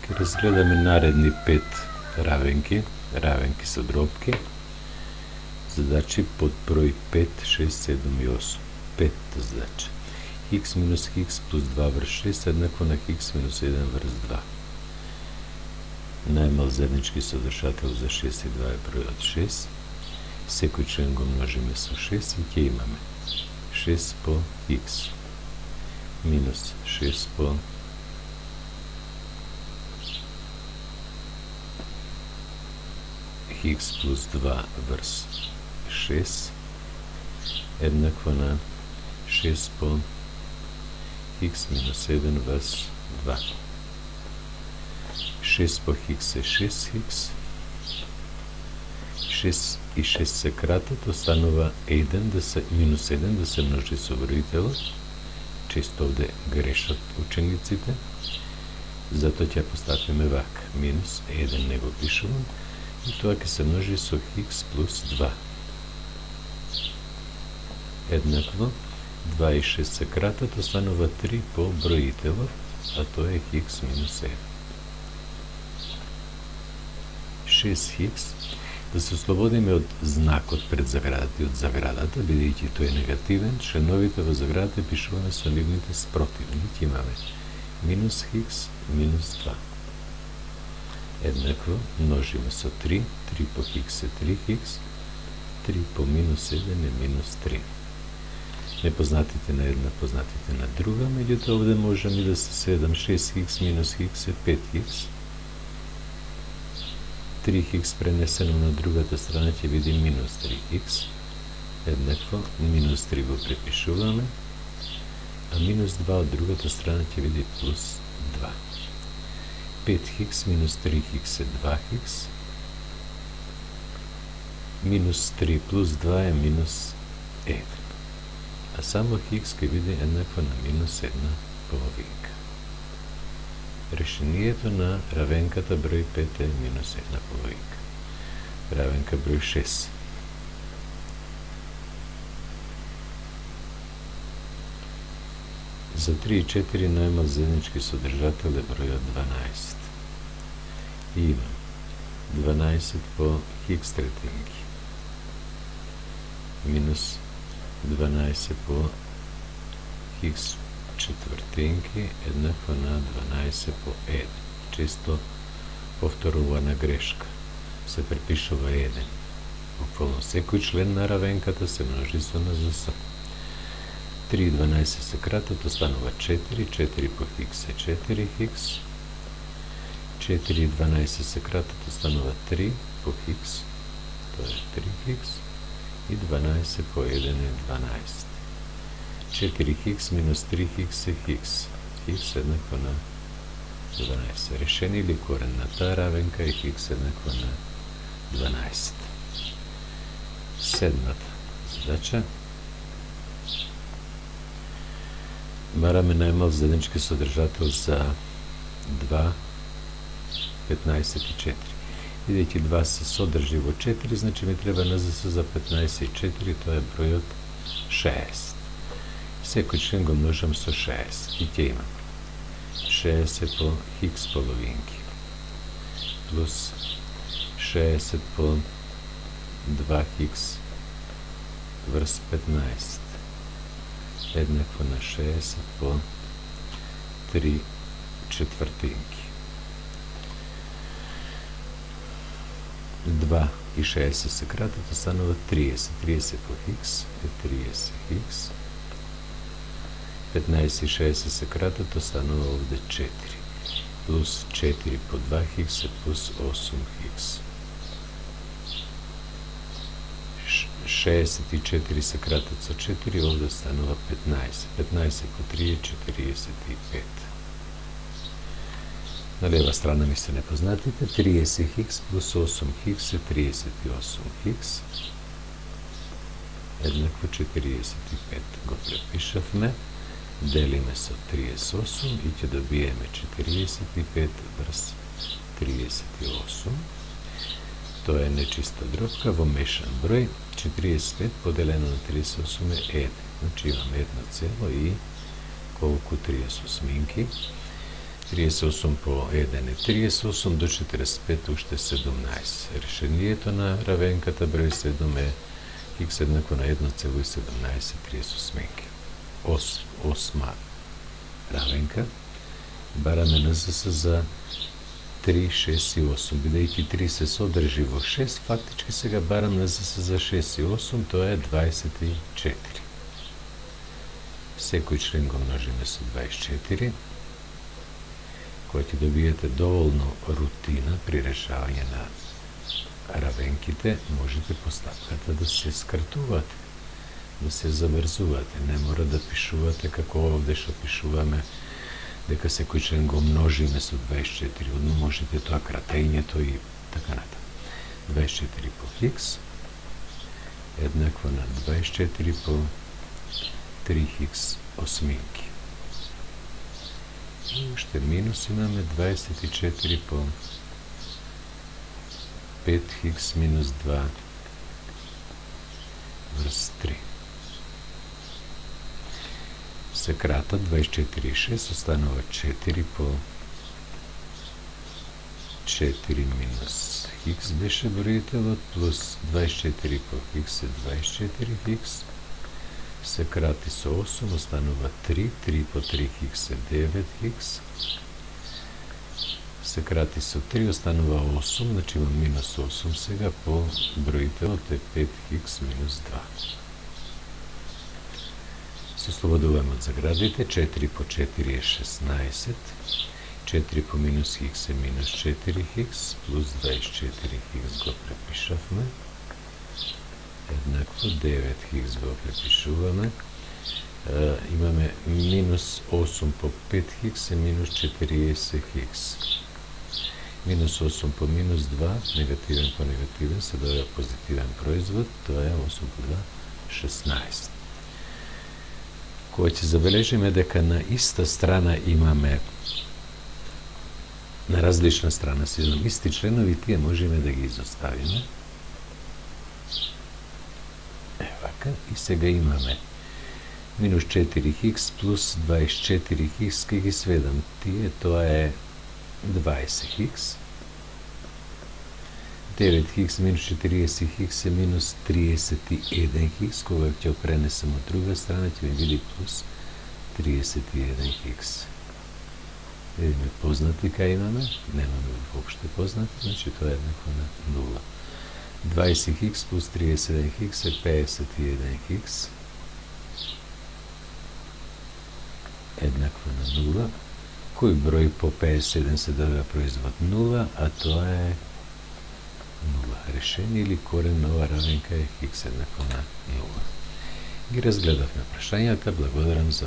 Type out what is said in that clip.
Ке разгледаме наредни 5 равенки со дробки. Задачи под број 5, 6, 7 и 8. 5 задача. Х минус х плюс 2 врз 6 еднакво на х минус 1 врз 2. Најмал заеднички содржател за 6 и 2 е бројот 6. Секој член го множиме со 6 и ќе имаме 6 по х минус 6 по х плюс 2 врз 6 еднакво на 6 по х минус 1 врз 2. 6 по х е 6х. 6 и 6 се кратат, останува 1 минус 1 да се множи со броителот. Често овде грешат учениците. Затоа ќе поставиме вака. Минус 1 не го пишувам. И тоа ќе се множи со х плюс 2. Еднакво, 2 и 6 се кратат, останува 3 по броителот, а тоа е х минус 1. 6х, да се ослободиме од знакот пред заградата и од заградата, бидејќи тој е негативен, членовите во заградата пишуваме со нивните спротивни. Имаме минус х минус 2. Еднакво, множиме со 3, 3 по х е 3х, 3 по минус 1 е минус 3. Непознатите на една, познатите на друга, меѓутоа овде можем и да се 7, 6х минус х е 5х. 3х пренесено на другата страна ќе биде минус 3х. Еднакво, минус 3 го препишуваме, а минус 2 од другата страна ќе биде плюс 2. 5х минус 3х е 2х. Минус 3 плюс 2 е минус 1. А само х ќе биде еднакво на минус 1 половинка. Решението на равенката број 5 е минус 1 половинка. Равенка број 6. За 3 и 4 најмал заеднички содржател е бројот 12. И имам 12 по х третинки минус 12 по х четвртинки еднакво на 12 по 1. Често повторувана грешка. Се препишува 1. Буквално секој член на равенката се множи со НЗС. 3 и 12 се кратат, останува 4. 4 по х е 4х. 4 и 12 се кратат, останува 3 по х. Тоа е 3х. И 12 по 1 е 12. 4х минус 3х е х. Х еднакво на 12. Решен или корен на таа равенка е х еднакво на 12. Седмата задача. Бараме најмал заеднички содржател за 2, 15 и 4. Бидејќи 2 се содржи во 4, значи ми треба НЗС за 15 и 4, тоа е бројот 6. Секој член го множам со 6 и ќе имам 60 по х половинки плюс 60 по 2х врз 15 еднакво на 60 по 3 четвртинки. 2 и 60 се кратат, останува 30. 30 по х е 30х. 15 и 60 се кратат, останува овде 4. Плюс 4 по 2х е плюс 8х. 64 се кратат со 4, овде останува 15. 15 по 3 е 45. На лева страна ми се непознатите. 30х плюс 8х е 38х. Еднакво 45. Го препишавме. Делиме со 38 и ќе добиеме 45 врз 38. Тоа е нечиста дробка во мешан број. 45 поделено на 38 е 1. Значи имаме 1 цело и колку 38-инки. 38 по 1 е 38, до 45 уште 17. Решението на равенката број 7 е x еднакво на 1,1738. Осма равенка. Бараме НЗС за 3, 6 и 8. Бидејќи 3 се содржи во 6, фактички сега барам НЗС за 6 и 8, тоа е 24. Секој член го множиме со 24, кој ќе добиете доволно рутина при решавање на равенките, можете постапката да се скратувате, да се забрзувате. Не мора да пишувате како овде што пишуваме, дека секој член го множиме со 24. Одно можете тоа кратењето и така натаму. 24 по хикс еднакво на 24 по 3х осминки. И уште минус имаме 24 по 5х минус 2 врз 3. Се кратат 24 и 6, останува 4 по 4 минус хикс беше броителот, плюс 24 по хикс е 24х, се крати со 8, останува 3, 3 по 3 хикс е 9х, се крати со 3, останува 8, значи има минус 8 сега, по броителот е 5х минус 2. Се ослободуваме од заградите, 4 по 4 е 16, 4 по минус хикс е минус 4х, плюс 24х го препишавме, еднакво 9х го препишуваме, имаме минус 8 по 5х е минус 40х. Минус 8 по минус 2, негативен по негативен, се добива позитивен производ, тоа е 8 по 2, 16. Кој ќе забележиме дека на иста страна имаме, на различна страна се имаме исти членови, тие можеме да ги изоставиме. Евака, и сега имаме минус 4х плюс 24х, ке ги сведам тие, тоа е 20х. 9х минус 40х е минус 31х, кога ќе пренесем од друга страна, ќе ми биде плюс 31х. Видиме познати кај имаме, немаме воопште познати, значи тоа е еднакво на 0. 20х плюс 31х е 51х, еднакво на 0. Кој број по 57 се добива производ 0, а тоа е 0. Решение или корен на ова равенка е хикс еднакво на 0. Ги разгледавме прашањата, благодарам за